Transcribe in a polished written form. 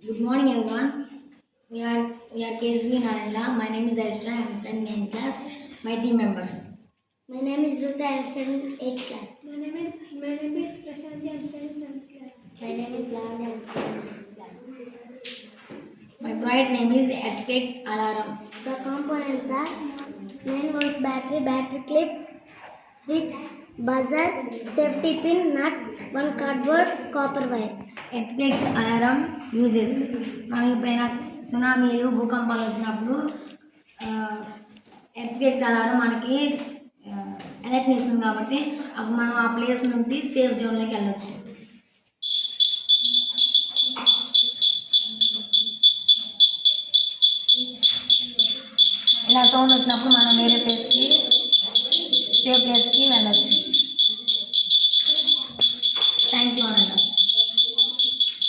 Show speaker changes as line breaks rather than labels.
Good morning, everyone. We are KSB Narendra. My name is Aishra. I am studying 9th class. My team members.
My name is Ruta. I am studying 8th class.
My name is Prashanti. I'm studying 7th class.
My name is Lavanya. I am studying 6th class.
My project name is Earthquakes Alarm.
The components are 9 volts battery, battery clips, switch, buzzer, safety pin, nut, one cardboard, copper wire.
Earthquakes Alarm uses. మనం ఎప్పుడైనా సునామీలు భూకంపాలు వచ్చినప్పుడు earthquakes alarm మనకి alert ఇస్తుంది కాబట్టి అప్పుడు మనం ఆ ప్లేస్ నుంచి సేఫ్ జోన్లోకి వెళ్ళొచ్చు. ఇలా సౌండ్ వచ్చినప్పుడు మనం వేరే ప్లేస్కి సేఫ్ ప్లేస్కి